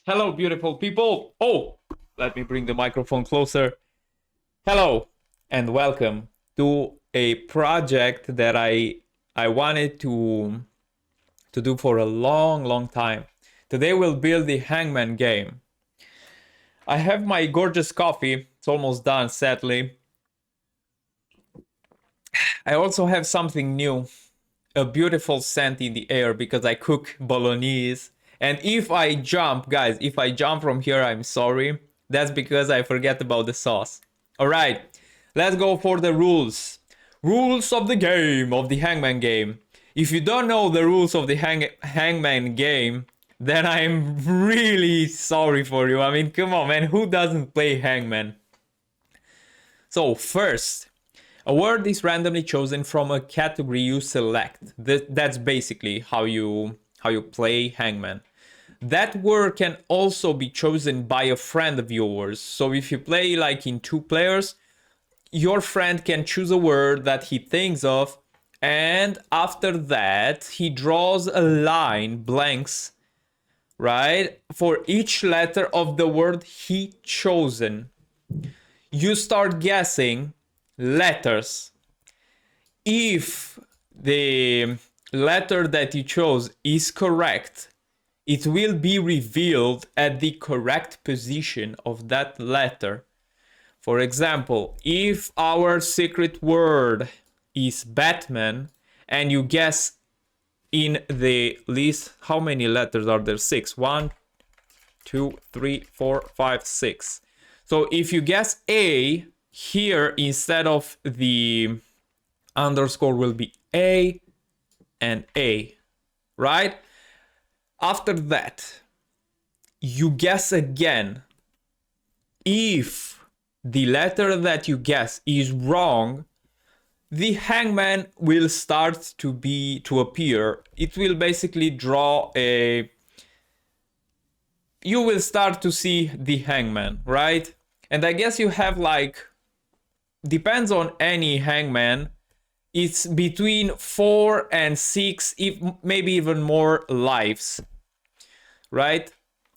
Hello, beautiful people. Oh, let me bring the microphone closer. Hello, and welcome to a project that I wanted to do for a long time. Today we'll build the Hangman game. I have my gorgeous coffee. It's almost done, sadly. I also have something new, a beautiful scent in the air because I cook bolognese. And if I jump, guys, if I jump from here, I'm sorry. That's because I forget about the sauce. All right, let's go for the rules. Rules of the game, of the Hangman game. If you don't know the rules of the Hangman game, then I'm really sorry for you. I mean, come on, man, who doesn't play Hangman? So, first, a word is randomly chosen from a category you select. That's basically how you play Hangman. That word can also be chosen by a friend of yours. So if you play like in two players, your friend can choose a word that he thinks of, and after that, he draws a line, blanks, right, for each letter of the word he chosen. You start guessing letters. If the letter that you chose is correct, it will be revealed at the correct position of that letter. For example, if our secret word is Batman and you guess in the list, how many letters are there? 6. 1, 2, 3, 4, 5, 6. So if you guess A, here instead of the underscore will be A and A, right? After that, you guess again. If the letter that you guess is wrong, the hangman will start to appear. It will basically draw a... You will start to see the hangman, right? And I guess you have like... Depends on any hangman. It's between 4 and 6, if maybe even more lives, right?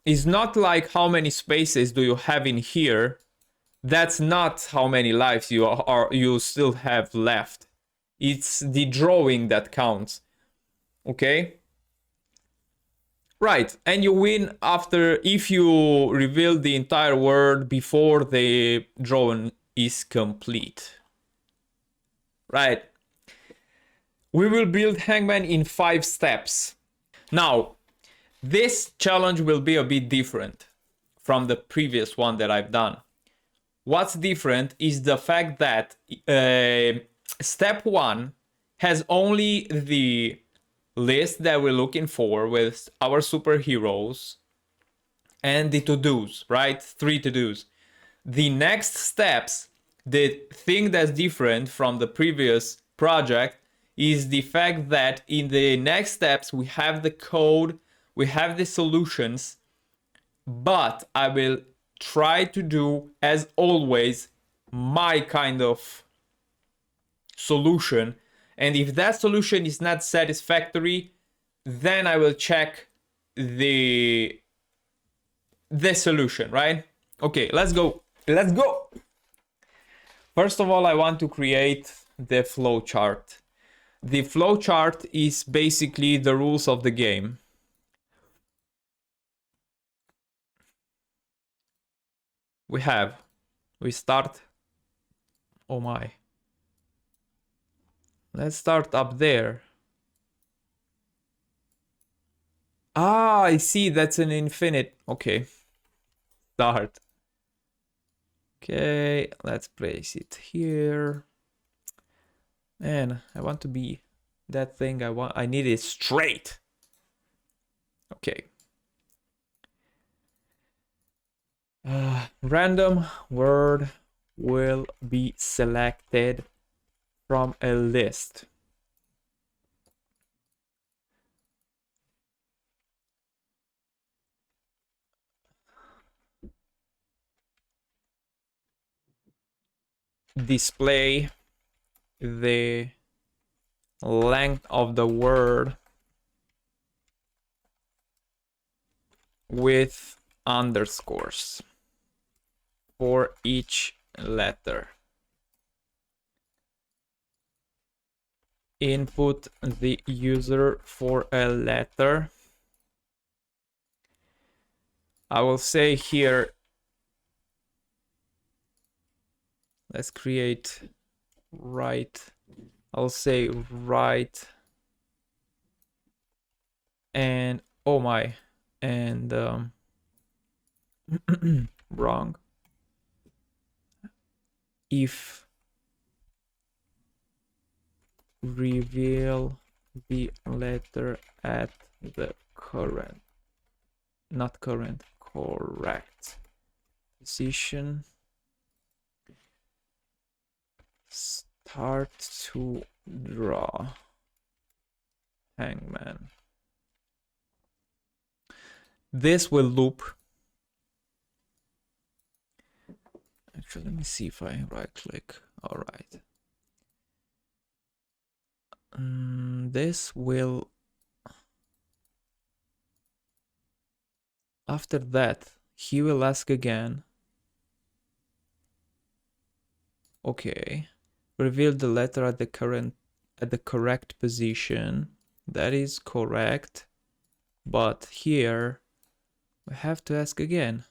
It's not like how many spaces do you have in here. That's not how many lives you still have left. It's the drawing that counts. Okay? Right, and you win after if you reveal the entire word before the drawing is complete. Right. We will build Hangman in 5 steps. Now, this challenge will be a bit different from the previous one that I've done. What's different is the fact that step 1 has only the list that we're looking for with our superheroes and the to-dos, right? 3 to-dos. The next steps, the thing that's different from the previous project is the fact that in the next steps we have the code, we have the solutions, but I will try to do, as always, my kind of solution. And if that solution is not satisfactory, then I will check the solution, right? Okay, let's go. Let's go. First of all, I want to create the flowchart. The flowchart is basically the rules of the game. We start, oh my. Let's start up there. Ah, I see, that's an infinite. Okay, start. Okay, let's place it here. Man, I want to be that thing I need it straight. Okay. Random word will be selected from a list. Display the length of the word with underscores for each letter. Input the user for a letter. I will say here, let's create right. I'll say right. And oh my, and wrong. If reveal the letter at the correct position, start to draw Hangman. This will loop. Actually, let me see if I right click. All right. This will, after that, he will ask again. Okay. Reveal the letter at the correct position. That is correct. But here we have to ask again.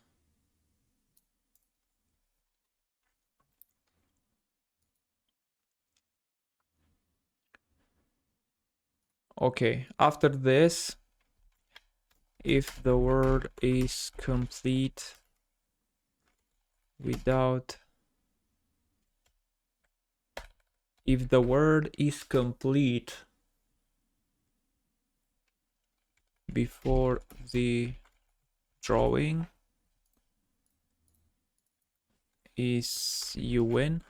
Okay, after this, if the word is complete without, if the word is complete before the drawing, is you win,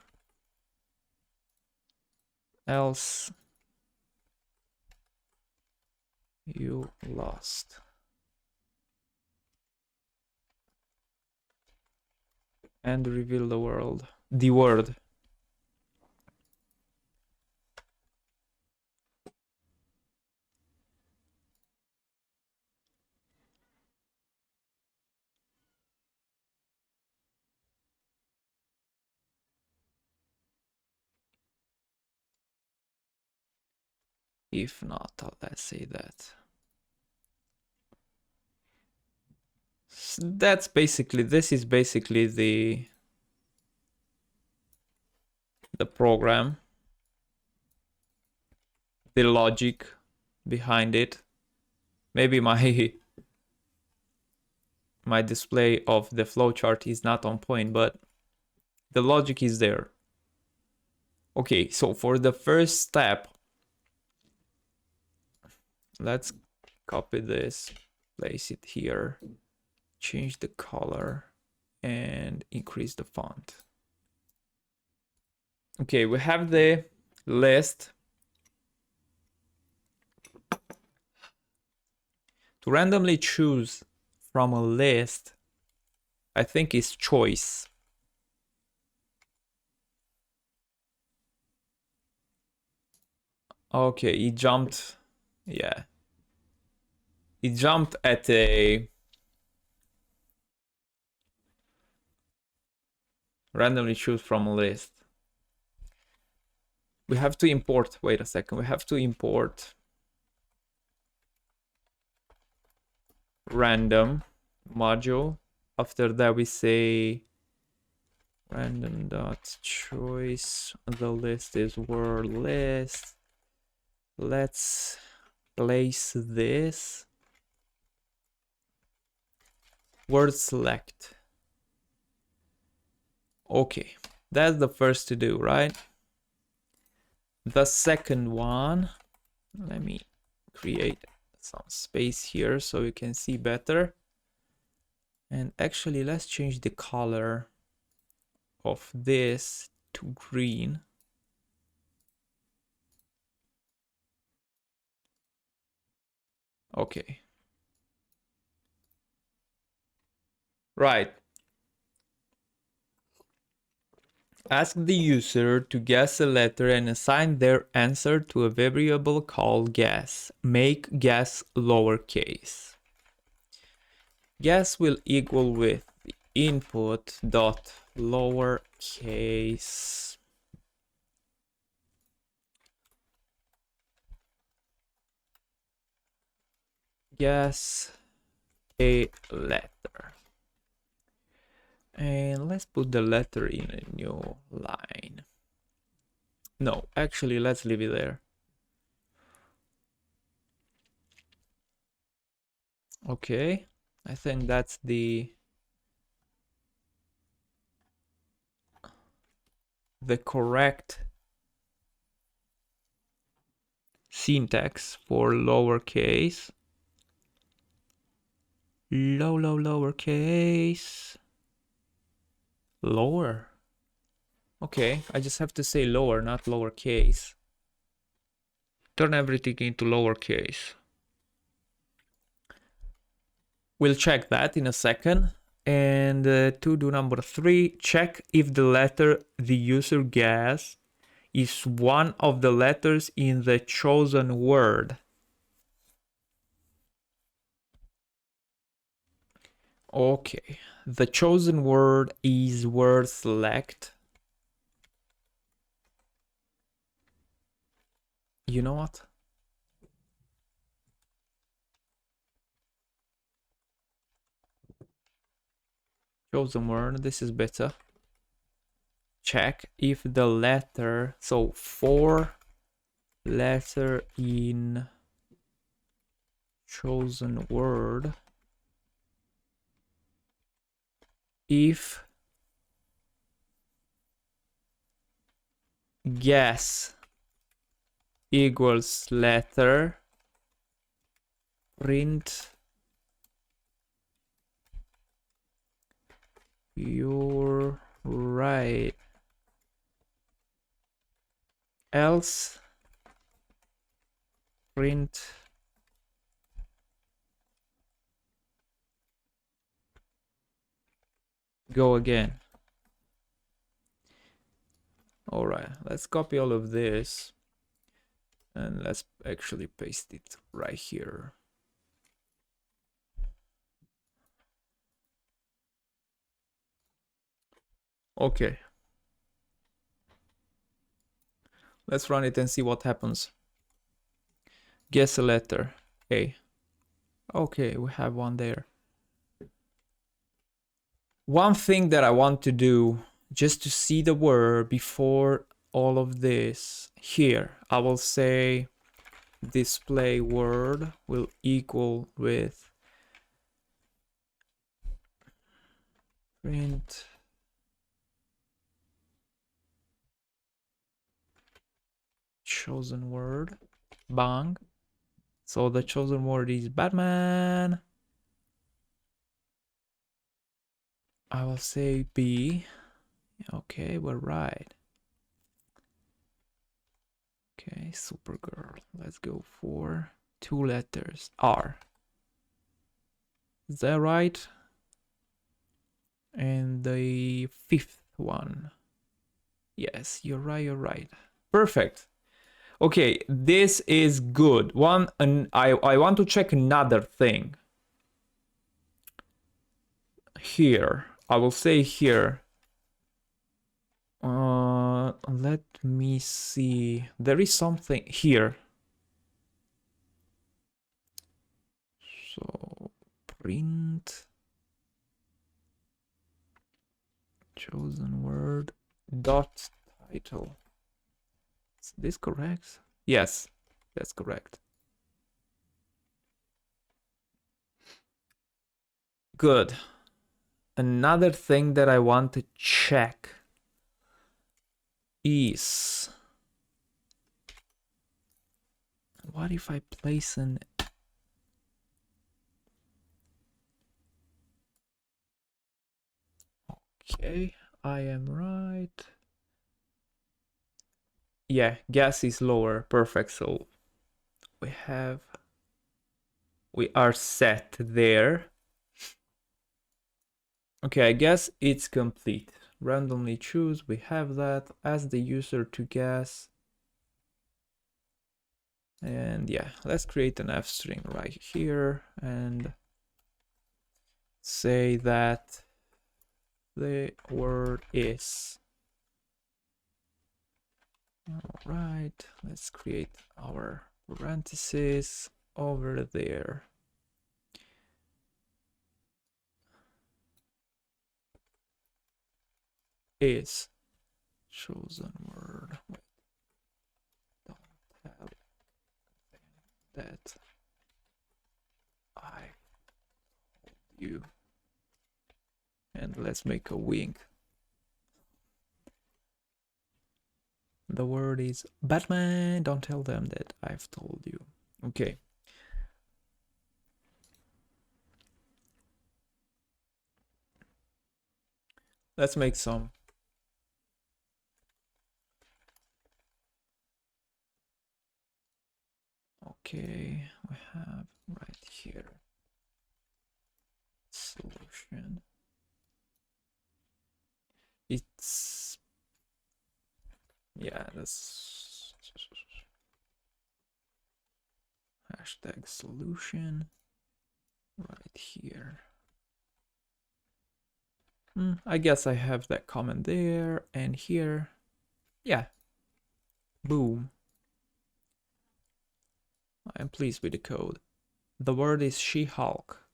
else you lost. And reveal the word. If not, let's say that. That's basically, this is basically the program, the logic behind it. Maybe my display of the flowchart is not on point, but the logic is there. Okay, so for the first step, let's copy this, place it here, change the color, and increase the font. Okay, we have the list. To randomly choose from a list, I think is choice. Okay, it jumped. Yeah. It jumped at a randomly choose from a list. We have to import, wait a second, we have to import random module. After that we say random dot choice, the list is word list. Let's place this word select. Okay, that's the first to do, right? The second one, let me create some space here so you can see better. And actually, let's change the color of this to green. Okay. Right. Ask the user to guess a letter and assign their answer to a variable called guess. Make guess lowercase. Guess will equal with the input dot lowercase guess a letter. And let's put the letter in a new line. No, actually, let's leave it there. Okay, I think that's the correct syntax for lowercase. Lowercase. Lower. Okay, I just have to say lower, not lowercase. Turn everything into lowercase. We'll check that in a second. And to do number 3, check if the letter the user guessed is one of the letters in the chosen word. Okay, the chosen word is word select. You know what? Chosen word, this is better. Check if the letter, so 4 letter in chosen word, if guess equals letter, print you're right, else print go again. All right, let's copy all of this and let's actually paste it right here. Okay, let's run it and see what happens. Guess a letter. A. Okay, we have one there. One thing that I want to do, just to see the word before all of this, here I will say display word will equal with print chosen word. Bang. So the chosen word is Batman. I will say B. Okay, we're right. Okay, Supergirl. Let's go for 2 letters. R. Is that right? And the 5th one. Yes, you're right, you're right. Perfect. Okay, this is good. And I want to check another thing. Here, I will say here. Let me see. There is something here. So print chosen word dot title. Is this correct? Yes, that's correct. Good. Another thing that I want to check is what if I place an okay, I am right. Yeah, gas is lower. Perfect. So we are set there. Okay, I guess it's complete. Randomly choose, we have that. Ask the user to guess. And yeah, let's create an F string right here. And say that the word is. All right, let's create our parentheses over there. Is chosen word. Wait, don't tell that I told you. And let's make a wink. The word is Batman. Don't tell them that I've told you. Okay. Let's make some. Okay, we have right here solution. It's, yeah, that's hashtag solution right here. I guess I have that comment there and here. Yeah. Boom. I'm pleased with the code. The word is She-Hulk.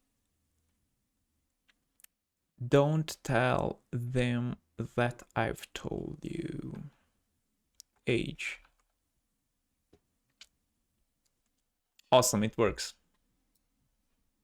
Don't tell them that I've told you. Age. Awesome, it works.